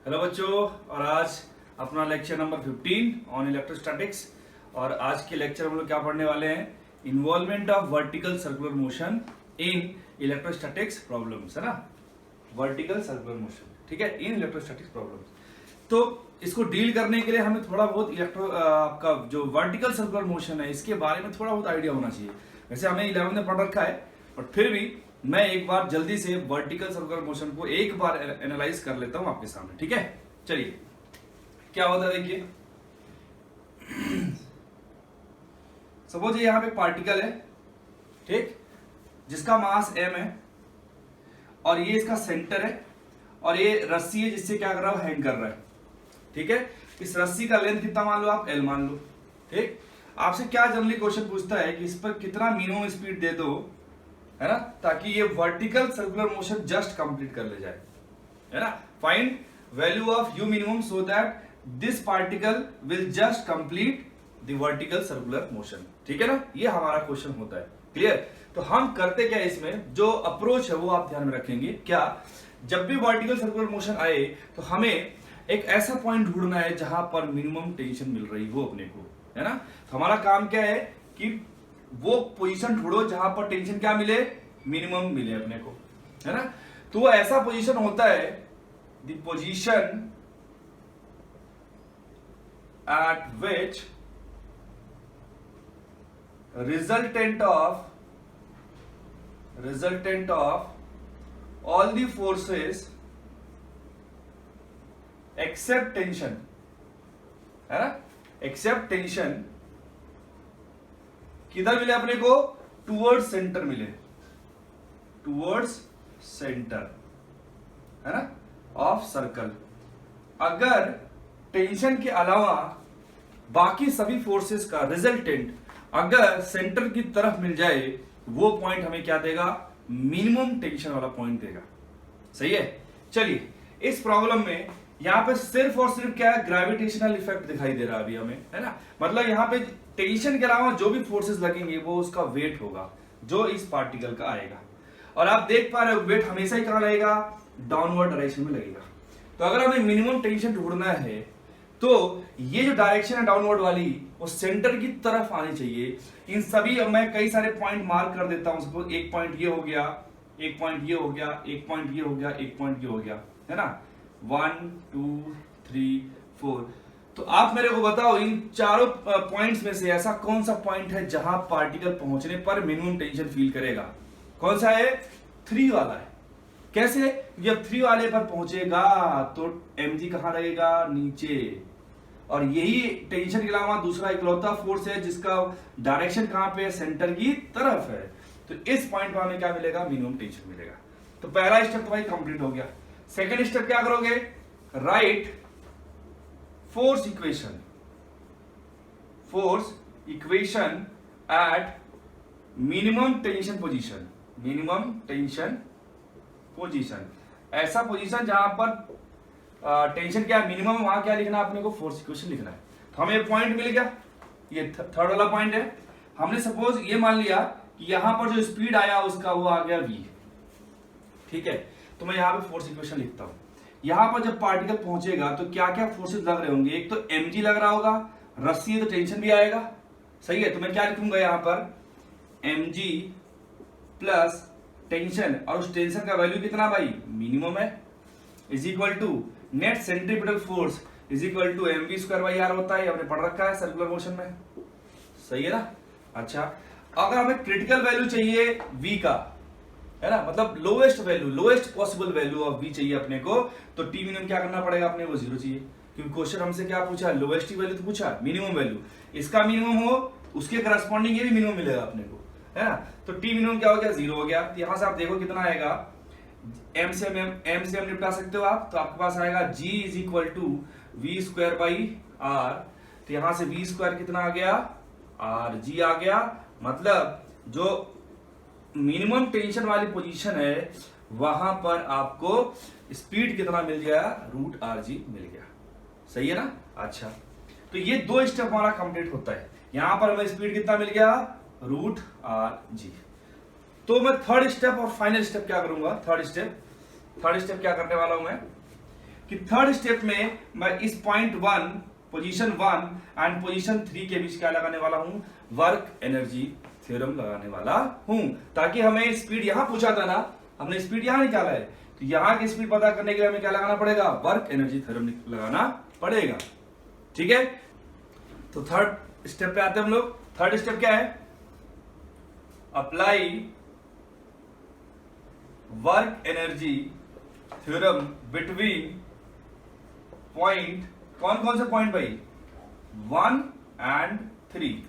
Hello बच्चों, और आज अपना लेक्चर नंबर 15 ऑन इलेक्ट्रोस्टैटिक्स। और आज के लेक्चर हम लोग क्या पढ़ने वाले हैं? Involvement of vertical circular motion in electrostatics problems, है ना। वर्टिकल सर्कुलर मोशन, ठीक है, इन इलेक्ट्रोस्टैटिक्स प्रॉब्लम्स। तो इसको डील करने के लिए हमें थोड़ा बहुत आपका जो वर्टिकल सर्कुलर मोशन है इसके बारे में थोड़ा बहुत आइडिया होना चाहिए। वैसे हमें 11th में पढ़ रखा है, बट फिर भी मैं एक बार जल्दी से वर्टिकल सर्कुलर मोशन को एक बार एनालाइज कर लेता हूं आपके सामने, ठीक है। चलिए, क्या होता है देखिए। सपोज ये यहां पे पार्टिकल है, ठीक, जिसका मास m है और ये इसका सेंटर है और ये रस्सी है जिससे क्या कर रहा है, हैंग कर रहा है, ठीक है। इस रस्सी का लेंथ कितना मान लो आप, l मान लो, ठीक। आपसे क्या जनरली क्वेश्चन पूछता है कि इस पर कितना मिनिमम स्पीड दे दो, है ना, ताकि ये vertical circular motion just complete कर ले जाए, है ना। Find value of u minimum so that this particle will just complete the vertical circular motion, ठीक है ना। ये हमारा क्वेश्चन होता है, क्लियर। तो हम करते क्या है, इसमें जो अप्रोच है वो आप ध्यान में रखेंगे। क्या, जब भी वर्टिकल सर्कुलर मोशन आए तो हमें एक ऐसा पॉइंट ढूंढना है जहां पर मिनिमम टेंशन मिल रही हो अपने को, है ना। तो हमारा काम क्या है कि वो पोजीशन ढूंढो जहां पर टेंशन क्या मिले, मिनिमम मिले अपने को, है ना। तो वो ऐसा पोजीशन होता है, the position at which resultant of all the forces except tension, है ना, एक्सेप्ट टेंशन किधर मिले अपने को, टूवर्ड्स सेंटर मिले, टूवर्ड्स सेंटर, है ना, ऑफ सर्कल। अगर टेंशन के अलावा बाकी सभी फोर्सेस का रिजल्टेंट अगर सेंटर की तरफ मिल जाए, वो पॉइंट हमें क्या देगा, मिनिमम टेंशन वाला पॉइंट देगा, सही है। चलिए, इस प्रॉब्लम में यहां पे सिर्फ और सिर्फ क्या है, ग्रेविटेशनल इफेक्ट दिखाई दे रहा है अभी हमें, है ना। मतलब यहां पे टेंशन के अलावा जो भी फोर्सेस लगेंगे वो उसका वेट होगा जो इस पार्टिकल का आएगा। और आप देख पा रहे हो वेट हमेशा ही कहां लगेगा, डाउनवर्ड डायरेक्शन में लगेगा। तो अगर हमें मिनिमम टेंशन ढूंढना है तो ये जो डायरेक्शन है डाउनवर्ड वाली, वो सेंटर की तरफ आनी चाहिए। इन सभी, अब मैं कई सारे पॉइंट मार्क कर देता हूं। सपोज एक पॉइंट ये हो गया, एक पॉइंट ये हो गया, एक पॉइंट ये हो गया, एक पॉइंट ये हो गया, है ना। 1 2 3 4। तो आप मेरे को बताओ, इन चारों पॉइंट्स में से ऐसा कौन सा पॉइंट है जहां पार्टिकल पहुंचने पर मिनिमम टेंशन फील करेगा? कौन सा है? 3 वाला है। कैसे? जब 3 वाले पर पहुंचेगा तो mg कहां लगेगा, नीचे। और यही टेंशन के अलावा दूसरा इकलौता फोर्स है जिसका डायरेक्शन कहां पे है, सेंटर की तरफ है। तो इस पॉइंट पर हमें क्या मिलेगा, मिनिमम टेंशन मिलेगा। तो पहला स्टेप तो भाई कंप्लीट हो गया। सेकेंड स्टेप क्या करोगे, right force equation at minimum tension position, minimum tension position, ऐसा पोजीशन जहां पर टेंशन क्या मिनिमम, वहां क्या लिखना है अपने को, फोर्स इक्वेशन लिखना है। तो हमें ये पॉइंट मिल गया, ये थर्ड वाला पॉइंट है। हमने सपोज ये मान लिया कि यहां पर जो स्पीड आया उसका वो आ गया v, ठीक है। तो मैं यहां पे फोर्स इक्वेशन लिखता हूं। यहां पर जब पार्टिकल पहुंचेगा तो क्या क्या फोर्सेस लग रहे होंगे, एक तो mg लग रहा होगा, रस्सी है तो टेंशन भी आएगा, सही है। तो मैं क्या लिखूंगा यहां पर, mg प्लस टेंशन, और उस टेंशन का वैल्यू कितना भाई, मिनिमम है, is equal to net centripetal force is equal to mv square by r होता है, हमने पढ़ रखा है सर्कुलर मोशन में, सही है ना। अच्छा, अगर हमें क्रिटिकल वैल्यू चाहिए v का, है ना, मतलब lowest value, lowest possible value of v चाहिए अपने को, तो t मिनिमम क्या करना पड़ेगा अपने को, 0 चाहिए। क्योंकि क्वेश्चन हमसे क्या पूछा, लोएस्ट वैल्यू तो पूछा, मिनिमम वैल्यू, इसका मिनिमम हो उसके करस्पॉन्डिंग ये भी मिनिमम मिलेगा अपने को, है ना। तो t मिनिमम क्या हो गया, 0 हो गया। तो यहां से आप देखो कितना आएगा, m से m निपटा सकते हो आप, तो आपके पास आएगा g is equal to v square by r। तो यहां से v स्क्वायर कितना आ गया, rg आ गया। मतलब जो मिनिमम टेंशन वाली पोजीशन है वहां पर आपको स्पीड कितना मिल गया, √rg मिल गया, सही है ना। अच्छा, तो ये 2 स्टेप हमारा कंप्लीट होता है। यहां पर हमें स्पीड कितना मिल गया, √rg। तो मैं थर्ड स्टेप और फाइनल स्टेप क्या करूंगा, थर्ड स्टेप क्या करने वाला हूं मैं, कि थर्ड स्टेप में मैं इस पॉइंट 1, पोजीशन 1 एंड पोजीशन 3 के बीच क्या लगाने वाला हूं, वर्क एनर्जी थ्योरम लगाने वाला हूं, ताकि हमें स्पीड यहां पूछा था ना, हमने स्पीड यहां निकाला है, तो यहां की स्पीड पता करने के लिए हमें क्या लगाना पड़ेगा, वर्क एनर्जी थ्योरम लगाना पड़ेगा। ठीक है, तो थर्ड स्टेप पे आते हैं हम लोग। थर्ड स्टेप क्या है, apply work energy theorem between point, कौन कौन से पॉइंट भाई, 1 एंड 3।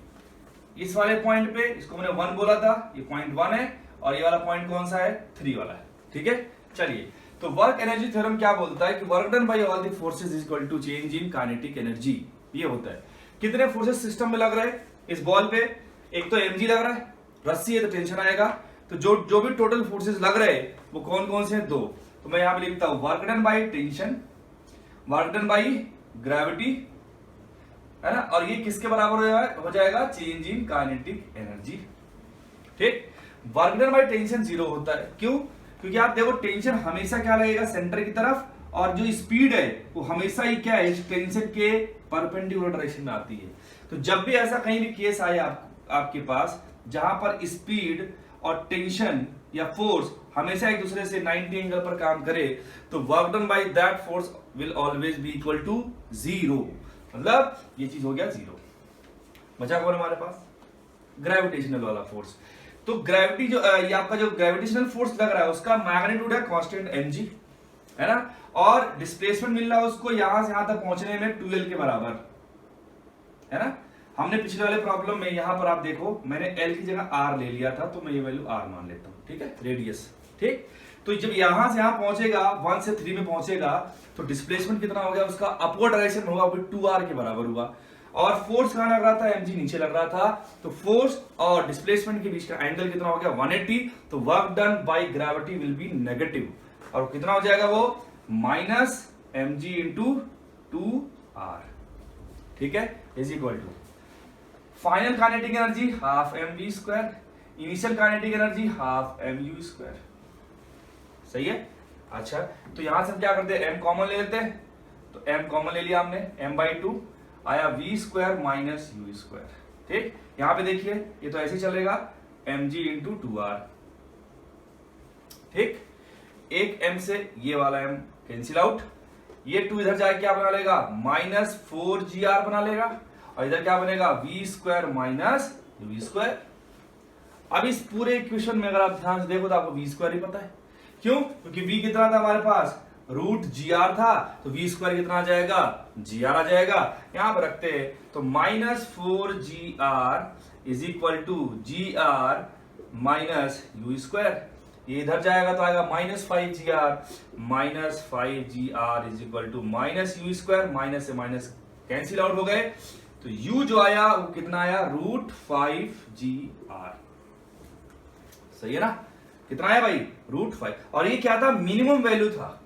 इस वाले पॉइंट पे, इसको मैंने 1 बोला था, ये पॉइंट 1 है, और ये वाला पॉइंट कौन सा है, 3 वाला है। ठीक है, चलिए, तो वर्क एनर्जी थ्योरम क्या बोलता है कि work done by all the forces is equal to change in kinetic energy. ये होता है कितने फोर्सेस सिस्टम में लग रहे हैं इस बॉल पे, एक तो mg लग रहा है, रस्सी है तो टेंशन आएगा, तो जो भी टोटल फोर्सेस लग रहे हैं वो कौन कौन से हैं, 2। तो मैं यहां पे लिखता हूं work done by tension, work done by gravity, है ना, और ये किसके बराबर हो जाएगा, चेंज इन काइनेटिक एनर्जी। ठीक, वर्क डन बाय टेंशन 0 होता है, क्यों, क्योंकि आप देखो टेंशन हमेशा क्या लगेगा, सेंटर की तरफ, और जो स्पीड है वो हमेशा ही क्या है, इस टेंशन के परपेंडिकुलर डायरेक्शन में आती है। तो जब भी ऐसा कहीं भी केस आए आपके पास जहां पर स्पीड और टेंशन या फोर्स हमेशा एक दूसरे से 90 एंगल पर काम करे, तो work done by that force will always be equal to 0, मतलब ये चीज हो गया 0। बचा कौन हमारे पास, ग्रेविटेशनल वाला फोर्स। तो ग्रेविटी जो ये आपका जो ग्रेविटेशनल फोर्स लग रहा है उसका मैग्नीट्यूड है कांस्टेंट mg, है ना, और डिस्प्लेसमेंट मिल रहा है उसको यहां से यहां तक पहुंचने में 2l के बराबर, है ना। हमने पिछले वाले प्रॉब्लम में यहां पर आप देखो मैंने l की जगह r ले लिया था, तो मैं ये वैल्यू r मान लेता हूं, ठीक है, रेडियस। ठीक, तो जब यहां से यहां पहुंचेगा 1 से 3 में पहुंचेगा तो डिस्प्लेसमेंट कितना हो गया उसका, अपवर्ड डायरेक्शन होगा, वो 2r के बराबर हुआ, और फोर्स कहां लग रहा था, mg नीचे लग रहा था, तो फोर्स और डिस्प्लेसमेंट के बीच का एंगल कितना हो गया, 180, तो work done by gravity will be negative, और कितना हो जाएगा वो, माइनस mg इंटू 2r। ठीक है, is equal to final kinetic energy half mv square, initial kinetic energy half mu square. सही है, अच्छा, तो यहां से हम क्या करते हैं, m कॉमन ले लेते हैं, तो m कॉमन ले लिया हमने, m/2 आया v square minus u square. ठीक, यहां पे देखिए ये तो ऐसे चलेगा, mg इंटू 2r। ठीक, एक m से ये वाला m कैंसिल आउट, ये 2 इधर जाके क्या बना लेगा, माइनस 4gr बना लेगा, और इधर क्या बनेगा, v square minus u square. अब इस पूरे इक्वेशन में अगर आप ध्यान से देखो तो आपको v स्क्वायर ही पता है, क्यों, क्योंकि v कितना था हमारे पास, √gr था, तो v स्क्वायर कितना आ जाएगा, gr आ जाएगा, यहां पर रखते हैं, तो minus 4gr is equal to gr minus u square, ये इधर जाएगा तो आएगा minus 5gr is equal to minus u square, minus से माइनस कैंसिल आउट हो गए, तो u जो आया वो कितना आया, √5gr। सही है ना, कितना आया भाई, √5, और ये क्या था, मिनिमम वैल्यू था,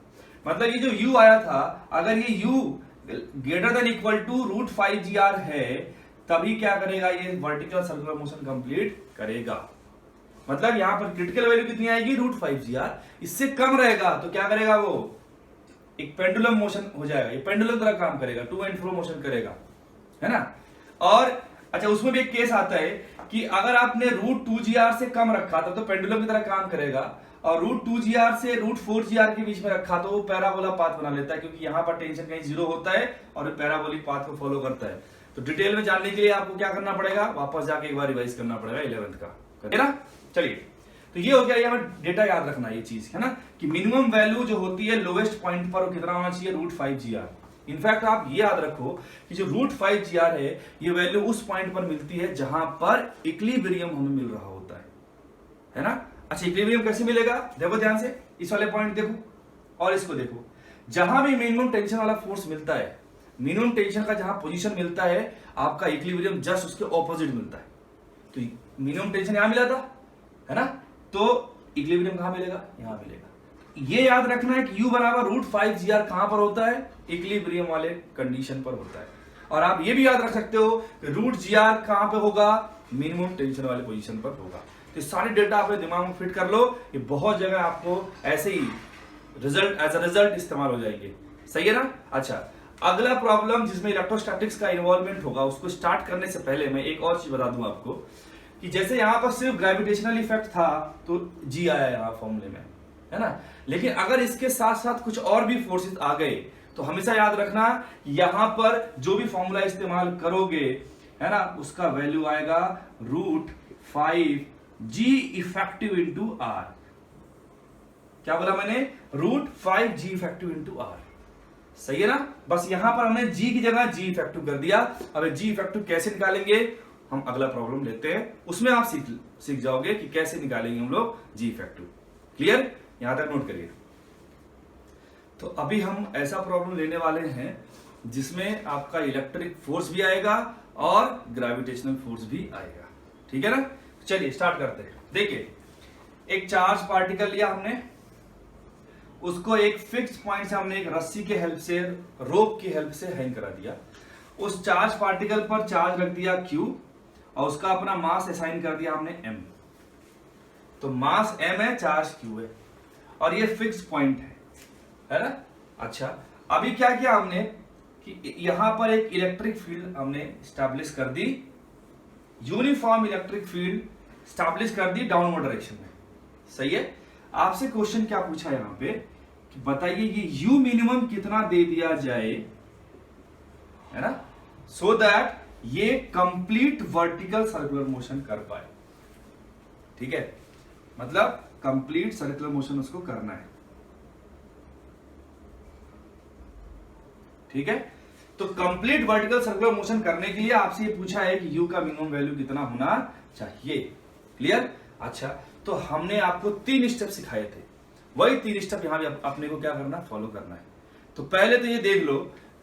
मतलब ये जो u आया था, अगर ये u greater than equal to √5gr है तभी क्या करेगा, ये वर्टिकल सर्कुलर मोशन कंप्लीट करेगा, मतलब यहां पर क्रिटिकल वैल्यू कितनी आएगी, √5gr, इससे कम रहेगा तो क्या करेगा, वो एक पेंडुलम मोशन हो जाएगा, ये पेंडुलम तरह काम करेगा, टू एंड फ्रो मोशन करेगा, है ना। और अच्छा, उसमें भी एक केस आता है कि अगर आपने √2gr से कम रखा था तो पेंडुलम की तरह काम करेगा, और √2gr से √4gr के बीच में रखा तो वो पैराबोला पाथ बना लेता है, क्योंकि यहां पर टेंशन कहीं 0 होता है और पैराबोलिक पाथ को फॉलो करता है। तो डिटेल में जानने के लिए आपको क्या करना पड़ेगा, वापस जाके एक बार रिवाइज करना पड़ेगा 11th का, है ना। चलिए, तो ये हो गया, यहाँ डेटा याद रखना ये चीज, है ना, कि मिनिमम वैल्यू जो होती है लोवेस्ट पॉइंट पर वो कितना होना चाहिए, √5gr। इनफैक्ट आप ये याद रखो कि जो √5gr है ये वैल्यू उस पॉइंट पर मिलती है जहां पर इक्विलिब्रियम हमें मिल रहा होता है ना। अच्छा, इक्विलिब्रियम कैसे मिलेगा, देखो ध्यान से, इस वाले पॉइंट देखो और इसको देखो, जहां भी मिनिमम टेंशन वाला फोर्स मिलता है, मिनिमम टेंशन का जहां पोजीशन मिलता है, आपका इक्विलिब्रियम जस्ट उसके ऑपोजिट मिलता है। तो मिनिमम टेंशन यहां मिला था, है ना, तो इक्विलिब्रियम कहां मिलेगा, यहां मिलेगा। ये याद रखना है कि u बराबर √5gr कहां पर होता है, इक्विलिब्रियम वाले कंडीशन पर होता है। और आप ये भी याद रख सकते हो कि √gr कहां पे होगा, मिनिमम टेंशन वाले पोजीशन पर होगा। तो सारी डेटा अपने दिमाग में फिट कर लो, ये बहुत जगह आपको ऐसे ही रिजल्ट एज अ रिजल्ट इस्तेमाल हो जाएंगे। सही है ना। अच्छा, अगला प्रॉब्लम जिसमें इलेक्ट्रोस्टैटिक्स का इन्वॉल्वमेंट होगा, उसको स्टार्ट करने से पहले मैं एक और चीज बता दूं आपको कि जैसे यहां पर सिर्फ ग्रेविटेशनल इफेक्ट था तो जी आया यहां फॉर्मूले में, है ना। लेकिन अगर इसके साथ साथ कुछ और भी फोर्सेस आ गए तो हमेशा याद रखना यहां पर जो भी फॉर्मूला इस्तेमाल करोगे, है ना, उसका वैल्यू आएगा √5 जी इफेक्टिव इंटू आर। क्या बोला मैंने? √5 जी इफेक्टिव इंटू आर। सही है ना। बस यहां पर हमने जी की जगह जी इफेक्टिव कर दिया। अब जी इफेक्टिव कैसे निकालेंगे हम अगला प्रॉब्लम लेते हैं, उसमें आप सीख जाओगे कि कैसे निकालेंगे हम लोग जी इफेक्टिव। क्लियर? यहां तक नोट करिए। तो अभी हम ऐसा प्रॉब्लम लेने वाले हैं जिसमें आपका इलेक्ट्रिक फोर्स भी आएगा और ग्रेविटेशनल फोर्स भी आएगा। ठीक है ना। चलिए स्टार्ट करते हैं। देखिए, एक चार्ज पार्टिकल लिया हमने, उसको एक फिक्स पॉइंट से हमने एक रस्सी के हेल्प से, रोप की हेल्प से हैंग करा दिया। उस चार्ज पार्टिकल पर चार्ज रख दिया Q और उसका अपना मास असाइन कर दिया हमने M। तो मास M है, चार्ज Q है और ये फिक्स पॉइंट है ना। अच्छा, अभी क्या किया हमने कि यहां पर एक इलेक्ट्रिक फील्ड हमने स्टैब्लिश कर दी, यूनिफॉर्म इलेक्ट्रिक फील्ड स्टैब्लिश कर दी डाउनवर्ड डायरेक्शन में। सही है। आपसे क्वेश्चन क्या पूछा यहां पे कि बताइए कि यू मिनिमम कितना दे दिया जाए, है ना, सो दैट ये कंप्लीट वर्टिकल सर्कुलर मोशन कर पाए। ठीक है, मतलब कंप्लीट सर्कुलर मोशन उसको करना है। ठीक है, तो कंप्लीट वर्टिकल सर्कुलर मोशन करने के लिए आपसे ये पूछा है कि यू का मिनिमम वैल्यू कितना होना चाहिए। क्लियर? अच्छा, तो हमने आपको 3 स्टेप सिखाए थे, वही 3 स्टेप यहां भी अपने को क्या करना, फॉलो करना है। तो पहले तो ये देख लो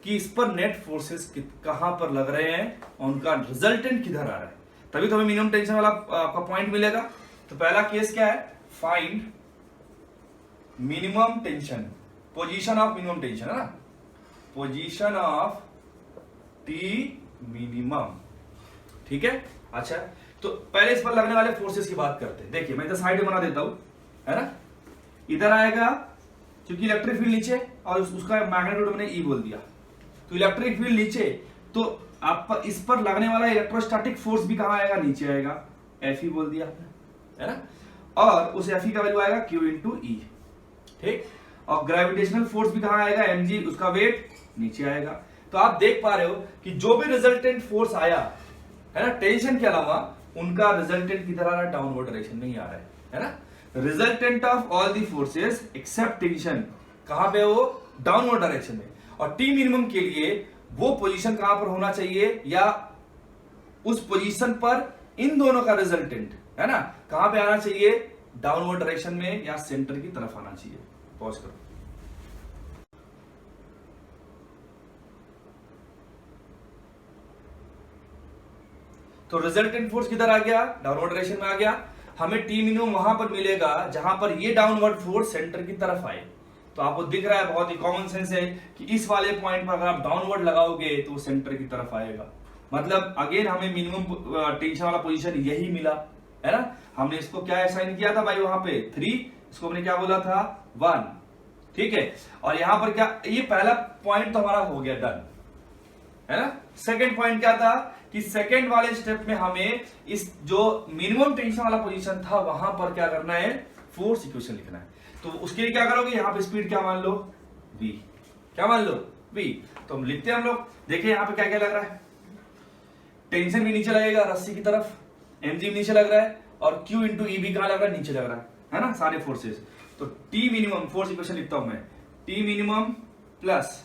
कि इस पर नेट फोर्सेस कहां पर लग रहे हैं और उनका रिजल्टेंट किधर आ रहा है, तभी तो हमें मिनिमम टेंशन वाला आपका पॉइंट मिलेगा। तो पहला केस क्या है, find minimum tension, position of minimum tension, है ना, पोजीशन ऑफ टी मिनिमम। ठीक है। अच्छा, तो पहले इस पर लगने वाले फोर्सेस की बात करते हैं। देखिए, मैं इधर साइड में बना देता हूं, है ना। इधर आएगा क्योंकि इलेक्ट्रिक फील्ड नीचे और उसका मैग्नीट्यूड मैंने ई बोल दिया, तो इलेक्ट्रिक फील्ड नीचे, तो आप इस पर लगने वाला इलेक्ट्रोस्टैटिक फोर्स भी कहां आएगा, नीचे आएगा, एफ ई बोल दिया, है ना। और उस एफ ई का वैल्यू आएगा क्यू इंटू ई। ठीक, और ग्रेविटेशनल फोर्स भी कहां आएगा, एम जी, उसका वेट नीचे आएगा। तो आप देख पा रहे हो कि जो भी रिजल्टेंट फोर्स आया, है ना, टेंशन के अलावा उनका रिजल्टेंट किधर आ रहा है, डाउनवर्ड डायरेक्शन में ही आ रहा है ना। Resultant of all the forces except tension कहां पे, वो डाउनवर्ड डायरेक्शन में। और टी मिनिमम के लिए वो पोजीशन कहां पर होना चाहिए, या उस पोजीशन पर इन दोनों का रिजल्टेंट, है ना, कहां पे आना चाहिए, डाउनवर्ड डायरेक्शन में या सेंटर की तरफ आना चाहिए। पॉज करो। तो रिजल्टेंट फोर्स किधर आ गया, डाउनवर्ड डायरेक्शन में आ गया। हमें टी मिनिमम वहां पर मिलेगा जहां पर ये डाउनवर्ड फोर्स सेंटर की तरफ आए। तो आपको दिख रहा है, बहुत ही कॉमन सेंस है कि इस वाले पॉइंट पर अगर आप डाउनवर्ड लगाओगे तो सेंटर की तरफ आएगा। मतलब अगेन हमें मिनिमम टेंशन वाला पोजीशन यही मिला, है ना। हमने इसको क्या असाइन किया था भाई, वहां पे 3, इसको हमने क्या बोला था, 1। ठीक है, और यहां पर क्या, ये पहला पॉइंट तो हमारा हो गया, डन, है ना। सेकेंड पॉइंट क्या था कि सेकेंड वाले स्टेप में हमें इस जो मिनिमम टेंशन वाला पोजीशन था वहां पर क्या करना है, फोर्स इक्वेशन लिखना है। तो उसके लिए क्या करोगे, यहां पे स्पीड क्या मान लो, v, क्या मान लो, v। तो हम लिखते हैं हम लोग, देखिए यहां पे क्या क्या लग रहा है, टेंशन भी नीचे लगेगा रस्सी की तरफ, mg भी नीचे लग रहा है, और q इंटू ई भी कहां लग रहा है, नीचे लग रहा है ना, सारे फोर्सेस। तो t मिनिमम, फोर्स इक्वेशन लिखता हूं मैं, t minimum plus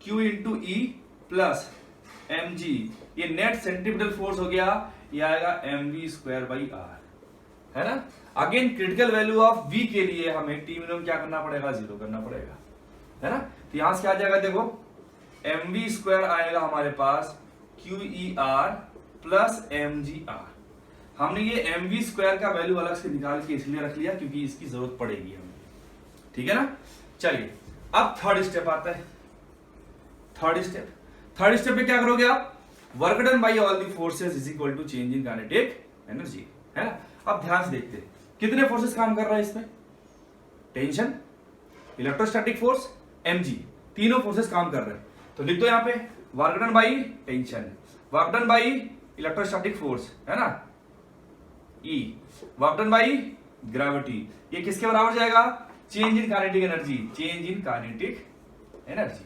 q into E plus mg, ये नेट सेंट्रीपिटल फोर्स हो गया, ये आएगा mv²/r, है ना। Again critical value of v के लिए हमें टी मिनिमम क्या करना पड़ेगा, 0 करना पड़ेगा, है ना। तो यहां से क्या आ जाएगा, देखो mv² आएगा हमारे पास QER प्लस mgr। हमने ये mv² का वैल्यू अलग से निकाल के इसलिए रख लिया क्योंकि इसकी जरूरत पड़ेगी हमें। ठीक है ना। चलिए, अब थर्ड स्टेप आता है। थर्ड स्टेप में क्या करोगे आप, work done by all the forces is equal to change in kinetic energy, है ना। अब ध्यान से देखते हैं कितने फोर्सेस काम कर रहा है इसमें, टेंशन, इलेक्ट्रोस्टैटिक फोर्स, mg, तीनों फोर्सेस काम कर रहे हैं। तो लिख दो यहाँ पे work done by tension, work done by electrostatic force है ना, E, work done by gravity, ये किसके बराबर जाएगा, change in kinetic energy, change in kinetic energy.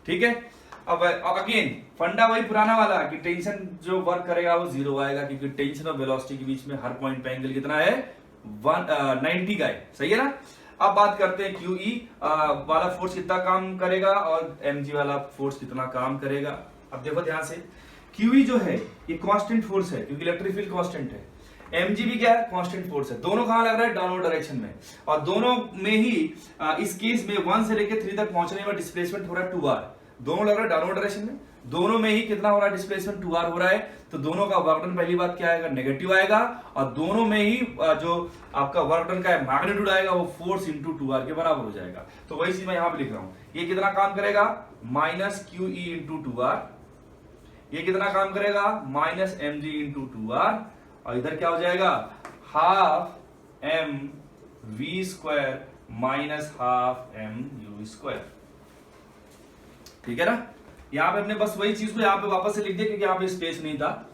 ठीक है, अब अगेन फंडा वही पुराना वाला कि टेंशन जो वर्क करेगा वो जीरो आएगा, क्योंकि टेंशन और वेलोसिटी के बीच में हर पॉइंट पे एंगल कितना है, 90 का है, सही है ना। अब बात करते हैं QE वाला फोर्स कितना काम करेगा और mg वाला फोर्स कितना काम करेगा। अब देखो ध्यान से, QE जो है ये कांस्टेंट फोर्स है, क्योंकि इलेक्ट्रिक फील्ड कांस्टेंट है, mg भी क्या है, कांस्टेंट फोर्स है। दोनों कहां लग रहा है, डाउनवर्ड डायरेक्शन में, और दोनों में ही इस केस में 1 से लेकर 3 तक पहुंचने में डिस्प्लेसमेंट हो रहा है 2r, दोनों लग रहा है डाउनवर्ड डायरेक्शन में, दोनों में ही कितना हो रहा है, डिस्प्लेसमेंट 2r हो रहा है। तो दोनों का वर्क डन पहली बात क्या आएगा, नेगेटिव आएगा, और दोनों में ही जो आपका वर्क डन का मैग्नीट्यूड आएगा वो फोर्स इंटू 2r के बराबर हो जाएगा। तो वही चीज मैं यहां पे लिख रहा हूं, ये कितना काम करेगा, माइनस QE इंटू 2r, ये कितना काम करेगा, माइनस mg इंटू 2r, और इधर क्या हो जाएगा, half mv square minus half mu square. ठीक है ना, यहां पे हमने बस वही चीज को यहां पे वापस से लिख दिया क्योंकि यहां पे स्पेस नहीं था।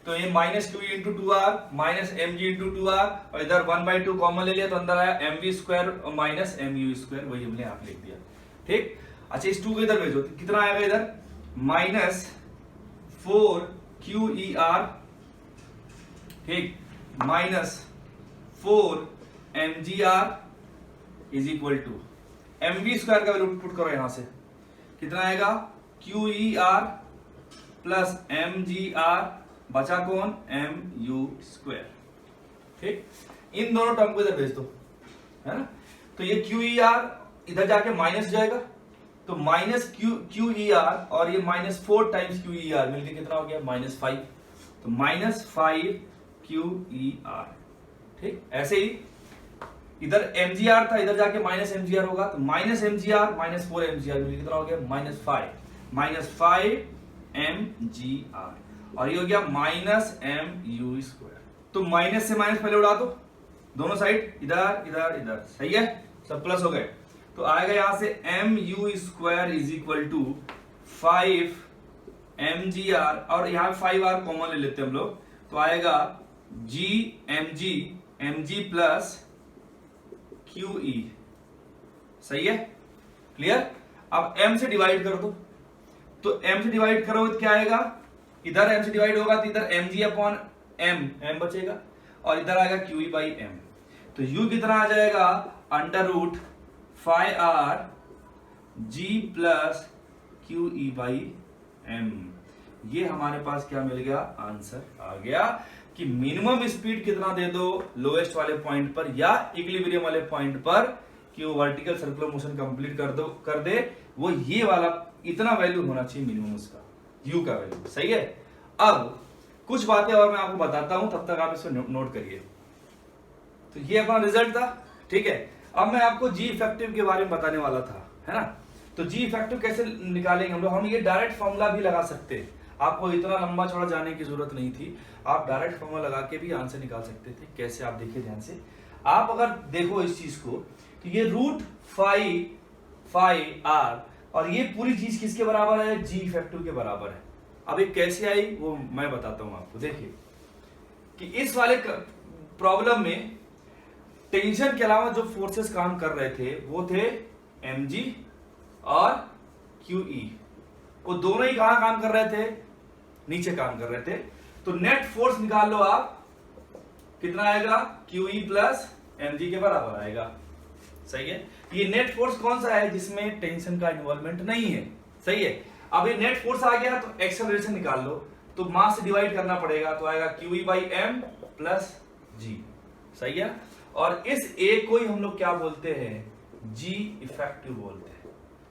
तो ये minus QE into 2r minus mg into 2r, और इधर 1/2 कॉमन ले लिया तो अंदर आया mv square minus mu square, वही हमने यहां पे लिख दिया। ठीक, अच्छा इस 2 को इधर भेजो, कितना आएगा इधर, माइनस 4QEr, ठीक, minus 4mgr is equal to mv square का वैल्यू पुट करो यहां से, कितना आएगा, QEr प्लस mgr, बचा कौन, mu स्क्वायर। ठीक, इन दोनों टर्म को इधर भेज दो, है ना। तो ये QEr इधर जाके माइनस जाएगा, तो माइनस QEr और ये माइनस 4 टाइम्स QEr मिलके कितना हो गया, -5, तो -5 QEr। ठीक, ऐसे ही इधर mgr था, इधर जाके माइनस mgr होगा, तो माइनस mgr माइनस 4 mgr मिलके कितना हो गया, -5 mgr, और ये हो गया माइनस mu स्क्वायर। तो माइनस से माइनस पहले उड़ा दो, दोनों साइड, इधर इधर इधर, सही है, सब प्लस हो गए। तो आएगा यहां से mu square is equal to 5 mgr, और यहां 5r कॉमन ले लेते हैं हम लोग, तो आएगा mg प्लस QE, सही है, क्लियर। अब m से डिवाइड कर दो, तो m से डिवाइड करो तो क्या आएगा, इधर m से डिवाइड होगा तो इधर mg अपॉन m बचेगा, और इधर आएगा QE बाई m, तो u कितना आ जाएगा, √5r g plus QE by m। ये हमारे पास क्या मिल गया, आंसर आ गया कि मिनिमम स्पीड कितना दे दो लोएस्ट वाले पॉइंट पर या इक्विलिब्रियम वाले पॉइंट पर, कि वो वर्टिकल सर्कुलर मोशन कंप्लीट कर दे, वो ये वाला इतना वैल्यू होना चाहिए मिनिमम उसका, u का वैल्यू, सही है। अब कुछ बातें और मैं आपको बताता हूं, तब तक आप इसको नोट करिए। तो ये अपना रिजल्ट था, ठीक है। अब मैं आपको जी इफेक्टिव के बारे में बताने वाला था, है ना। तो जी इफेक्टिव कैसे निकालेंगे हम लोग, हम ये डायरेक्ट फॉर्मूला भी लगा सकते हैं, आपको इतना लंबा चौड़ा जाने की जरूरत नहीं थी, आप डायरेक्ट फॉर्मूला लगा के भी आंसर निकाल सकते थे। कैसे, आप देखिए ध्यान से, आप अगर देखो इस चीज को, तो ये √5r, और ये पूरी चीज किसके बराबर है, जी इफेक्टिव के बराबर है। अब ये कैसे आई वो मैं बताता हूं आपको। देखिए कि इस वाले प्रॉब्लम में टेंशन के अलावा जो फोर्सेस काम कर रहे थे वो थे mg और QE, वो दोनों ही कहां काम कर रहे थे, नीचे काम कर रहे थे। तो नेट फोर्स निकाल लो आप, कितना आएगा, QE प्लस mg के बराबर आएगा, सही है। ये नेट फोर्स कौन सा है, जिसमें टेंशन का इन्वॉल्वमेंट नहीं है, सही है। अब ये नेट फोर्स आ गया तो एक्सेलरेशन निकाल लो, तो मास से डिवाइड करना पड़ेगा, तो आएगा QE by m plus g, सही है। और इस a को ही हम लोग क्या बोलते हैं, जी इफेक्टिव बोलते हैं।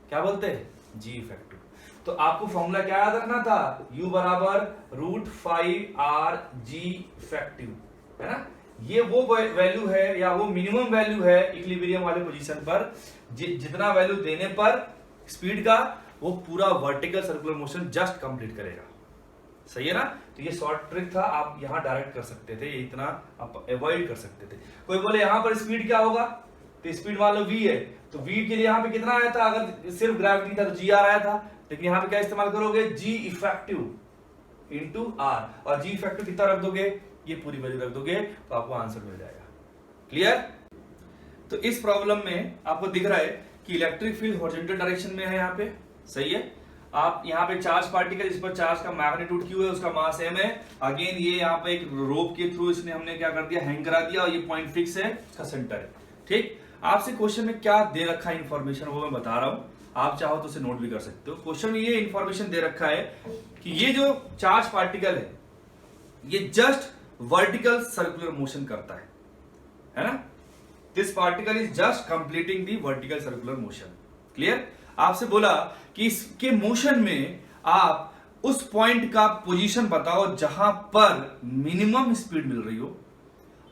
क्या बोलते हैं, जी इफेक्टिव। तो आपको फॉर्मूला क्या याद रखना था, u बराबर √5r जी इफेक्टिव, है ना। ये वो वैल्यू है या वो मिनिमम वैल्यू है इक्विलिब्रियम वाले पोजीशन पर, जितना वैल्यू देने पर स्पीड का वो पूरा vertical circular motion just complete करेगा, सही है ना। तो ये शॉर्ट ट्रिक था, आप यहां डायरेक्ट कर सकते थे, इतना आप अवॉइड कर सकते थे। कोई बोले यहां पर स्पीड क्या होगा, तो स्पीड मान लो v है, तो v के लिए यहाँ पे कितना आया था, अगर सिर्फ ग्रेविटी था तो g r आया था, लेकिन यहाँ पे क्या इस्तेमाल करोगे, g इफेक्टिव इंटू r, और g इफेक्टिव कितना रख दोगे, ये पूरी वैल्यू रख दोगे तो आपको आंसर मिल जाएगा। क्लियर? तो इस प्रॉब्लम में आपको दिख रहा है कि इलेक्ट्रिक फील्ड हॉरिजॉन्टल डायरेक्शन में है यहाँ पे, सही है। आप यहाँ पे चार्ज पार्टिकल, इस पर चार्ज का मैग्नीट्यूड क्यू है, उसका मास m है। अगेन ये यहाँ पे एक रोप के थ्रू इसने हमने क्या कर दिया, हैंग करा दिया, और ये पॉइंट फिक्स है, इसका सेंटर है। ठीक, आपसे क्वेश्चन में क्या दे रखा है इंफॉर्मेशन वो मैं बता रहा हूं, आप चाहो तो उसे नोट भी कर सकते हो। क्वेश्चन में ये इंफॉर्मेशन दे रखा है कि ये जो चार्ज पार्टिकल है ये जस्ट वर्टिकल सर्कुलर मोशन करता है ना। This particle is just completing the vertical circular motion. Clear? आपसे बोला कि इसके मोशन में आप उस पॉइंट का पोजीशन बताओ जहां पर मिनिमम स्पीड मिल रही हो,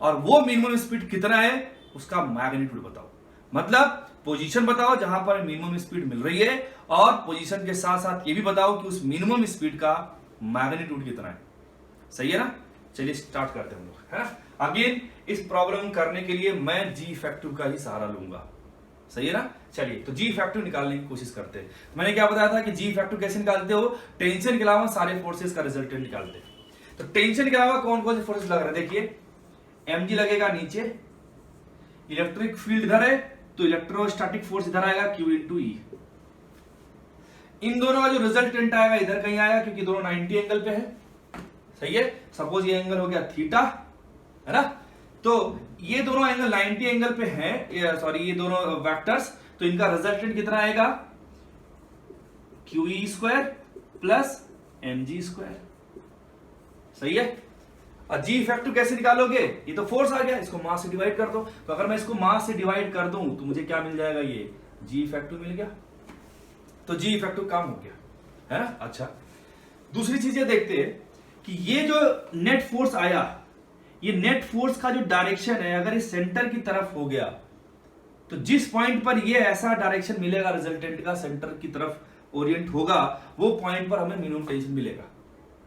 और वो मिनिमम स्पीड कितना है उसका मैग्नीट्यूड बताओ। मतलब पोजीशन बताओ जहां पर मिनिमम स्पीड मिल रही है, और पोजीशन के साथ साथ ये भी बताओ कि उस मिनिमम स्पीड का मैग्नीट्यूड कितना है। सही है ना? चलिए स्टार्ट करते हैं हम लोग, है ना। अगेन इस प्रॉब्लम करने के लिए मैं जी इफेक्टिव का ही सहारा लूंगा। सही है ना। चलिए तो जी इफेक्टिव निकालने की कोशिश करते हैं। मैंने क्या बताया था कि जी इफेक्टिव कैसे निकालते हो, टेंशन के अलावा सारे फोर्सेस का रिजल्टेंट निकालते हैं। तो टेंशन के अलावा कौन कौन से फोर्सेस लग रहे हैं, देखिए एमजी लगेगा नीचे, इलेक्ट्रिक फील्ड इधर है तो इलेक्ट्रोस्टैटिक फोर्स इधर आएगा क्यू इंटू ई। इन दोनों का जो रिजल्टेंट आएगा इधर कहीं आएगा क्योंकि दोनों 90 एंगल पे है। सही है, सपोज ये एंगल हो गया थीटा, है ना। तो ये दोनों एंगल 90 एंगल पे हैं, सॉरी ये दोनों वेक्टर्स, तो इनका रिजल्टेंट कितना आएगा, q e square plus m g square. सही है। और जी इफेक्टिव कैसे निकालोगे, ये तो फोर्स आ गया, इसको मास से डिवाइड कर दो। तो अगर मैं इसको मास से डिवाइड कर दूं तो मुझे क्या मिल जाएगा, ये जी इफेक्टिव मिल गया। तो जी इफेक्टिव काम हो गया, है ना। अच्छा, दूसरी चीज ये देखते हैं कि ये जो नेट फोर्स आया, ये नेट फोर्स का जो डायरेक्शन है अगर ये सेंटर की तरफ हो गया तो जिस पॉइंट पर ये ऐसा डायरेक्शन मिलेगा रिजल्टेंट का, सेंटर की तरफ ओरिएंट होगा, वो पॉइंट पर हमें मिनिमम टेंशन मिलेगा।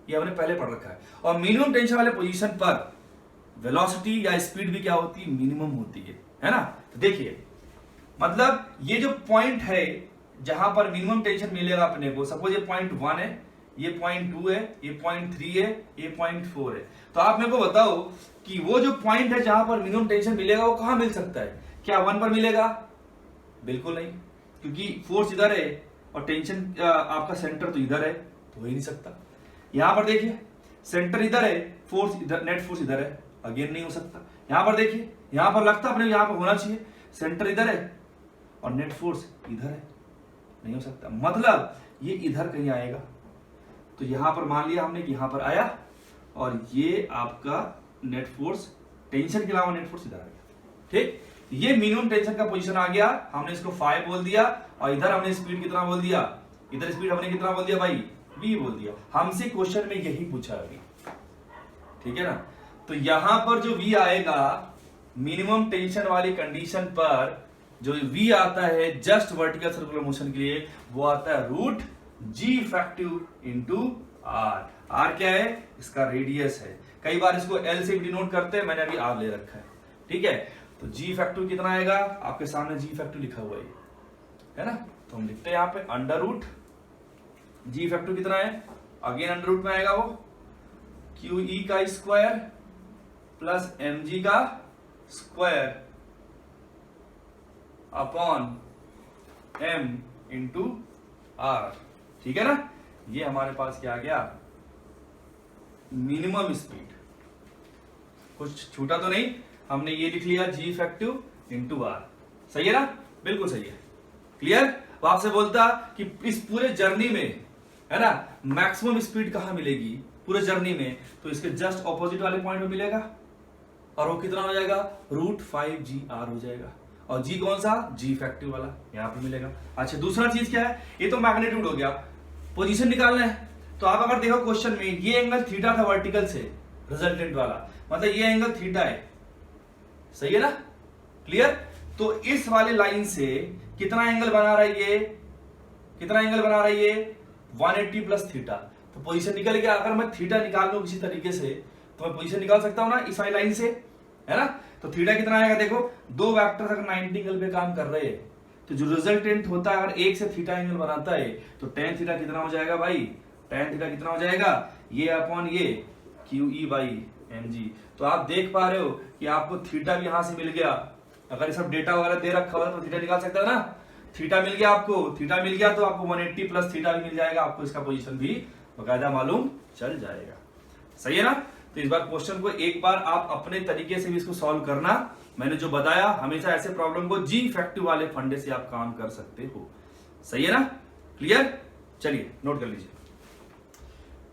ये हमने पहले पढ़ रखा है। और मिनिमम टेंशन वाले पोजीशन पर वेलोसिटी या स्पीड भी क्या होती है, मिनिमम होती है ना। तो देखिए मतलब ये जो पॉइंट है जहां पर मिनिमम टेंशन मिलेगा अपने को, सपोज ये पॉइंट 1 है, ये पॉइंट 2 है, ये पॉइंट 3 है, ये पॉइंट 4 है। तो आप मेरे को बताओ कि वो जो पॉइंट है जहां पर मिनिमम टेंशन मिलेगा वो कहां मिल सकता है, क्या 1 पर मिलेगा, बिल्कुल नहीं, क्योंकि फोर्स इधर है और टेंशन आपका सेंटर तो इधर है, तो हो ही नहीं सकता। यहां पर देखिए सेंटर इधर है, फोर्स इधर, नेट फोर्स इधर है, अगेन नहीं हो सकता। यहां पर देखिए, यहां पर लगता अपने यहां पर होना चाहिए, सेंटर इधर है और नेट फोर्स इधर है, नहीं हो सकता। मतलब ये इधर कहीं आएगा। तो यहां पर मान लिया हमने कि यहां पर आया और ये आपका नेट फोर्स, टेंशन के अलावा नेट फोर्स इधर आ गया। ठीक, ये मिनिमम टेंशन का पोजीशन आ गया, हमने इसको 5 बोल दिया, और इधर हमने स्पीड कितना बोल दिया, इधर स्पीड हमने कितना बोल दिया भाई, v बोल दिया। हमसे क्वेश्चन में यही पूछा अभी, ठीक है ना। तो यहां पर जो v आएगा मिनिमम टेंशन वाली कंडीशन पर, जो v आता है जस्ट वर्टिकल सर्कुलर मोशन के लिए, वो आता है root g effective into r. R क्या है, इसका रेडियस है। कई बार इसको एल से भी डिनोट करते हैं, मैंने अभी आर ले रखा है। ठीक है, तो जी इफेक्टिव कितना आएगा, आपके सामने जी इफेक्टिव लिखा हुआ है ना। तो हम लिखते हैं यहां पे अंडर रूट जी इफेक्टिव कितना है, अगेन अंडर रूट में आएगा वो क्यू ई का स्क्वायर प्लस एम जी का square upon m into r. ठीक है ना। ये हमारे पास क्या आ गया, मिनिमम स्पीड। कुछ छूटा तो नहीं, हमने ये लिख लिया जी इफेक्टिव इंटू आर। सही है ना, बिल्कुल सही है। क्लियर। तो आपसे बोलता कि इस पूरे जर्नी में, है ना, मैक्सिमम स्पीड कहां मिलेगी पूरे जर्नी में, तो इसके जस्ट ऑपोजिट वाले पॉइंट में मिलेगा, और वो कितना हो जाएगा, रूट 5 जी आर हो जाएगा। और जी कौन सा, जी इफेक्टिव वाला यहां पे मिलेगा। अच्छा, दूसरा चीज क्या है, ये तो मैग्नीट्यूड हो गया, पोजीशन निकालना है। तो आप अगर देखो क्वेश्चन में, ये एंगल थीटा था वर्टिकल से रिजल्टेंट वाला, मतलब ये एंगल थीटा है। सही है ना, क्लियर। तो इस वाले लाइन से कितना एंगल बना रहा है, ये कितना एंगल बना रहा है, ये 180 प्लस थीटा। तो पोजीशन निकल गया। अगर मैं थीटा निकाल लूं किसी तरीके से तो मैं पोजीशन निकाल सकता हूं ना इस वाली लाइन से, है ना। तो थीटा कितना आएगा, देखो दो वेक्टर अगर 90 एंगल पे काम कर रहे हैं तो जो रिजल्टेंट होता है अगर एक से थीटा एंगल बनाता है तो टेन थीटा कितना हो जाएगा भाई, टेन थीटा कितना हो जाएगा, ये अपॉन ये q e by m g. तो आप देख पा रहे हो कि आपको थीटा भी यहां से मिल गया, अगर ये सब डेटा वगैरह दे रखा हुआ तो थीटा निकाल सकता है ना, थीटा मिल गया आपको, थीटा मिल गया तो आपको 180 प्लस थीटा भी मिल जाएगा, आपको इसका पोजीशन भी बकायदा मालूम चल जाएगा। सही है ना। तो इस बार क्वेश्चन को एक बार आप अपने तरीके से भी इसको सॉल्व करना, मैंने जो बताया हमेशा ऐसे प्रॉब्लम को जी फैक्टिव वाले फंडे से आप काम कर सकते हो। सही है ना, क्लियर। चलिए नोट कर लीजिए।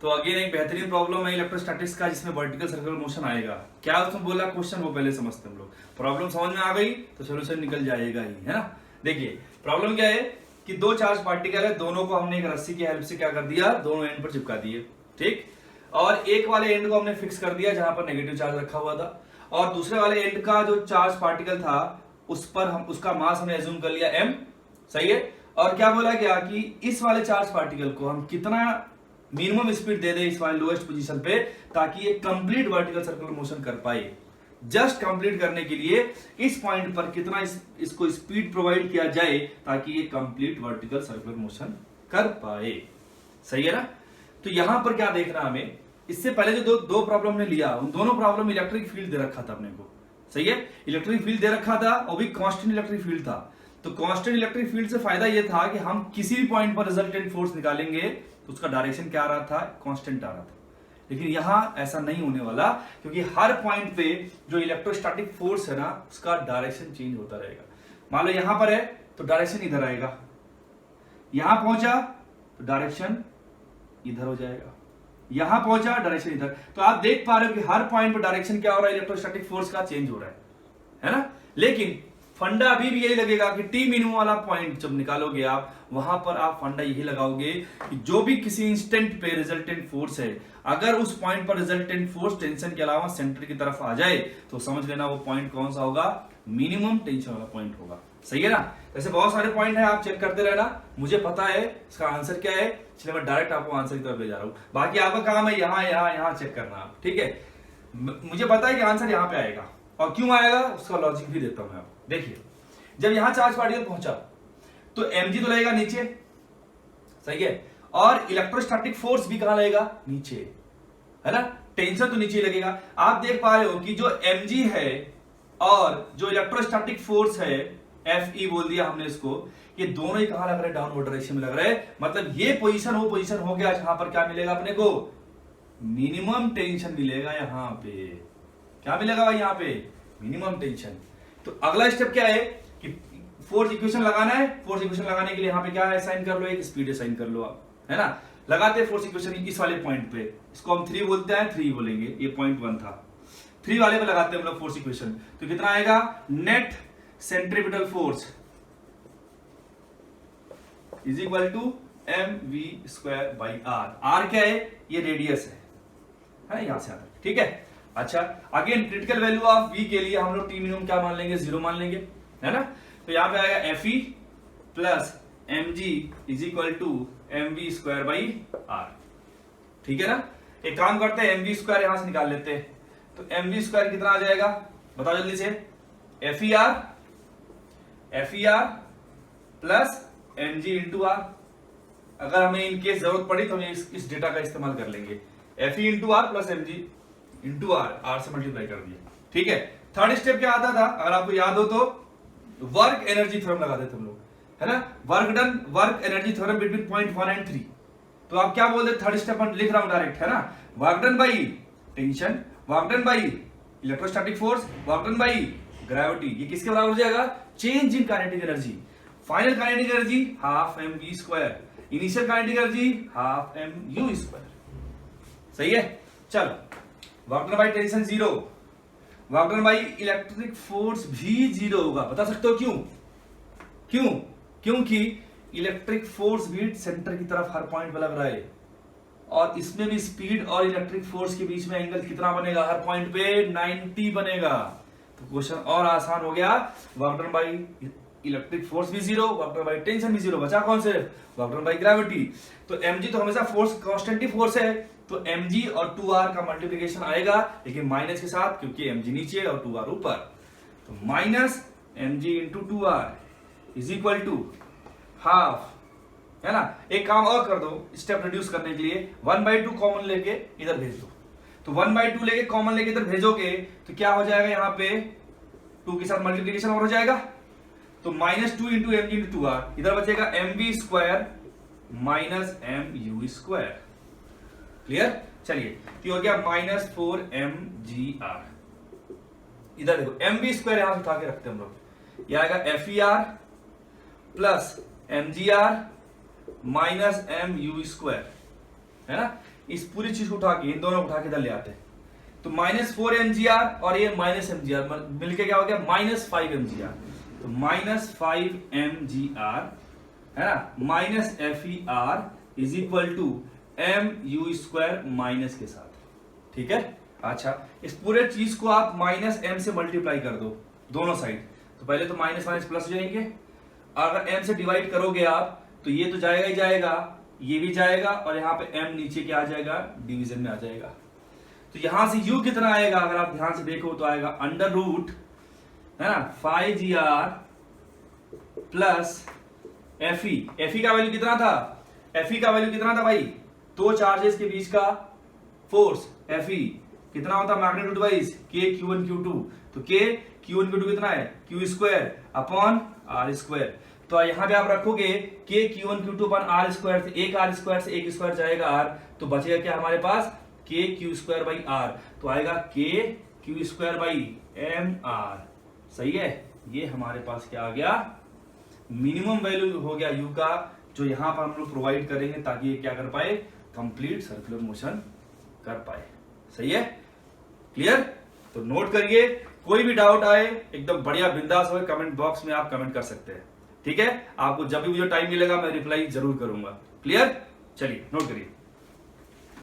तो अगेन एक बेहतरीन प्रॉब्लम है इलेक्ट्रोस्टैटिक्स का जिसमें वर्टिकल सर्कुलर मोशन आएगा। क्या उसमें बोला क्वेश्चन वो पहले समझते हम लोग, प्रॉब्लम समझ में आ गई तो सोल्यूशन निकल जाएगा ही, है ना। देखिए प्रॉब्लम क्या है कि दो चार्ज पार्टिकल है, दोनों को हमने एक रस्सी की हेल्प से क्या कर दिया, दोनों एंड पर चिपका दिए, ठीक। और एक वाले एंड को हमने फिक्स कर दिया जहां पर नेगेटिव चार्ज रखा हुआ था, और दूसरे वाले एंड का जो चार्ज पार्टिकल था उस पर हम उसका मास हमने एज्यूम कर लिया m। सही है। और क्या बोला गया कि इस वाले चार्ज पार्टिकल को हम कितना मिनिमम स्पीड दे दे इस वाले लोएस्ट पोजीशन पे ताकि ये कंप्लीट वर्टिकल सर्कुलर मोशन कर पाए। जस्ट कंप्लीट करने के लिए इस पॉइंट पर कितना इसको स्पीड प्रोवाइड किया जाए ताकि ये कंप्लीट वर्टिकल सर्कुलर मोशन कर पाए। सही है ना। तो यहां पर क्या देखना हमें, इससे पहले जो दो प्रॉब्लम ने लिया उन दोनों प्रॉब्लम में इलेक्ट्रिक फील्ड दे रखा था अपने को। सही है, इलेक्ट्रिक फील्ड दे रखा था और भी कांस्टेंट इलेक्ट्रिक फील्ड था। तो कांस्टेंट इलेक्ट्रिक फील्ड से फायदा यह था कि हम किसी भी पॉइंट पर रिजल्टेंट फोर्स निकालेंगे तो उसका डायरेक्शन क्या आ रहा था, कांस्टेंट आ रहा था। लेकिन यहां ऐसा नहीं होने वाला क्योंकि हर पॉइंट पे जो इलेक्ट्रोस्टैटिक फोर्स है ना उसका डायरेक्शन चेंज होता रहेगा। मान लो यहां पर है तो डायरेक्शन इधर आएगा, यहां पहुंचा तो डायरेक्शन इधर हो जाएगा, यहां पहुंचा डायरेक्शन इधर। तो आप देख पा रहे हो कि हर पॉइंट पर डायरेक्शन क्या हो रहा है, इलेक्ट्रोस्टैटिक फोर्स का चेंज हो रहा है ना। लेकिन फंडा अभी भी यही लगेगा कि टी मिनिमम वाला पॉइंट जब निकालोगे आप वहां पर आप फंडा यही लगाओगे कि जो भी किसी इंस्टेंट पे रिजल्टेंट फोर्स है अगर उस पॉइंट पर रिजल्टेंट फोर्स टेंशन के अलावा सेंटर की तरफ आ जाए तो समझ लेना वो पॉइंट कौन सा होगा, मिनिमम टेंशन वाला पॉइंट होगा। सही है ना। ऐसे बहुत सारे पॉइंट है, आप चेक करते रहना, मुझे पता है इसका आंसर क्या है, इसलिए मैं डायरेक्ट आपको आंसर की तरफ ले जा रहा हूं। बाकी आपका काम है यहाँ यहाँ यहाँ चेक करना आप, ठीक है। मुझे पता है कि आंसर यहाँ पे आएगा और क्यों आएगा उसका लॉजिक भी देता हूं मैं आपको। देखिए जब यहां चार्ज पार्टिकल पहुंचा तो mg तो लगेगा नीचे, सही है, और इलेक्ट्रोस्टैटिक फोर्स भी कहां लगेगा, नीचे, है ना। टेंशन तो नीचे लगेगा। आप देख पा रहे हो कि जो mg है और जो इलेक्ट्रोस्टैटिक फोर्स है Fe बोल दिया हमने इसको, ये दोनों ही कहां लग रहे हैं, डाउनवर्ड डायरेक्शन में लग रहे हैं। मतलब ये पोजीशन वो पोजीशन हो गया जहां पर क्या मिलेगा अपने को, मिनिमम टेंशन मिलेगा। यहां पे क्या मिलेगा भाई, यहां पे मिनिमम टेंशन। तो अगला स्टेप क्या है कि फोर्स इक्वेशन लगाना है। फोर्स इक्वेशन लगाने के लिए यहां पे क्या है, असाइन कर लो, एक स्पीड असाइन कर लो आप, है ना। लगाते हैं फोर्स इक्वेशन इस वाले पॉइंट पे, इसको हम 3 बोलते हैं, 3 बोलेंगे, ये पॉइंट 1 था, 3 वाले पे लगाते हैं हम लोग फोर्स इक्वेशन। तो कितना आएगा, net centripetal force is equal to mv² by r। r क्या है, ये रेडियस है यहां से आता है, ठीक है। अच्छा again critical value of v के लिए हम लोग टी मिनिमम क्या मान लेंगे, 0 मान लेंगे, है ना। तो यहां पे आएगा Fe plus mg is equal to mv² by r, ठीक है ना। एक काम करते हैं mv² यहां से निकाल लेते हैं, तो mv² कितना आ जाएगा बताओ जल्दी से, FER plus mg into r। अगर हमें इनकेस जरूरत पड़ी तो हम इस डेटा का इस्तेमाल कर लेंगे, Fe into r plus mg into r से मल्टीप्लाई कर दिया, ठीक है। थर्ड स्टेप क्या आता था, अगर आपको याद हो तो वर्क एनर्जी थ्योरम लगाते थे हम लोग, है ना। Work done, work energy theorem between point 1 and 3। तो आप क्या बोलते, थर्ड स्टेप में लिख रहा हूं डायरेक्ट, है ना। Work done by tension, work done by electrostatic force, work done by gravity, ये किसके बराबर हो जाएगा, change in kinetic energy. Final kinetic energy half mv², initial kinetic energy half mu²। सही है। चलो work done by tension 0, work done by electric force भी 0 होगा। बता सकते हो क्यों, क्योंकि इलेक्ट्रिक फोर्स भी सेंटर की तरफ हर पॉइंट पर लग रहा है और इसमें भी स्पीड और इलेक्ट्रिक फोर्स के बीच में एंगल कितना बनेगा, हर पॉइंट पे 90 बनेगा। तो क्वेश्चन और आसान हो गया। Work done by electric force भी 0, वर्क डन बाई टेंशन भी 0, बचा कौन से, वर्क डन बाई ग्रेविटी। तो mg तो हमेशा फोर्स कांस्टेंट ही फोर्स है, तो mg और 2r का मल्टीप्लिकेशन आएगा लेकिन माइनस के साथ, क्योंकि mg नीचे और 2r ऊपर। तो minus mg into 2r is equal to half, है ना। एक काम और कर दो स्टेप रिड्यूस करने के लिए, 1/2 कॉमन लेके इधर भेज दो। तो 1/2 लेके कॉमन लेके इधर भेजोगे तो क्या हो जाएगा, यहाँ पे 2 के साथ मल्टीप्लीकेशन और हो जाएगा, तो -2 into M G into 2r, इधर बचेगा mv square minus mu²। Clear. चलिए तो हो गया -4mgr। इधर देखो mv स्क्वायर यहां से उठा के रखते हैं हम लोग, यह आएगा FER plus mgr minus mu², है ना। इस पूरी चीज को उठा के, इन दोनों को उठा के इधर ले आते हैं, तो -4mgr और ये -mgr मिलके क्या हो गया -5mgr, तो -5mgr, है ना, minus FER is equal to mu² minus के साथ। ठीक है। अच्छा, इस पूरे चीज को आप -m से मल्टीप्लाई कर दो दोनों साइड, तो पहले तो माइनस माइनस प्लस हो जाएंगे, अगर m से डिवाइड करोगे आप तो ये तो जाएगा ही जाएगा, ये भी जाएगा, और यहाँ पे m नीचे क्या आ जाएगा, डिवीजन में आ जाएगा। तो यहां से u कितना आएगा, अगर आप ध्यान से देखो तो आएगा अंडर रूट, है ना, 5gr प्लस FE का वैल्यू कितना था, FE का वैल्यू कितना था भाई, दो चार्जेस के बीच का फोर्स FE कितना होता है magnitude wise, K Q1 Q2, तो K Q1 Q2 कितना है, Q² अपॉन R²। तो यहाँ पे आप रखोगे K Q1 Q2 upon R², से एक R² से एक स्क्वायर जाएगा R, तो बचेगा क्या हमारे पास, K Q² R, तो आएगा K Q² mr। सही है। ये हमारे पास क्या आ गया, मिनिमम वैल्यू हो गया U का, जो यहाँ पर हम लोग प्रोवाइड करेंगे ताकि ये क्या कर पाए, कंप्लीट सर्कुलर मोशन कर पाए। सही है। क्लियर। तो नोट करिए, कोई भी डाउट आए एकदम बढ़िया बिंदास हो, कमेंट बॉक्स में आप कमेंट कर सकते हैं। ठीक है। आपको जब भी मुझे टाइम मिलेगा मैं रिप्लाई जरूर करूंगा। क्लियर। चलिए नोट करिए।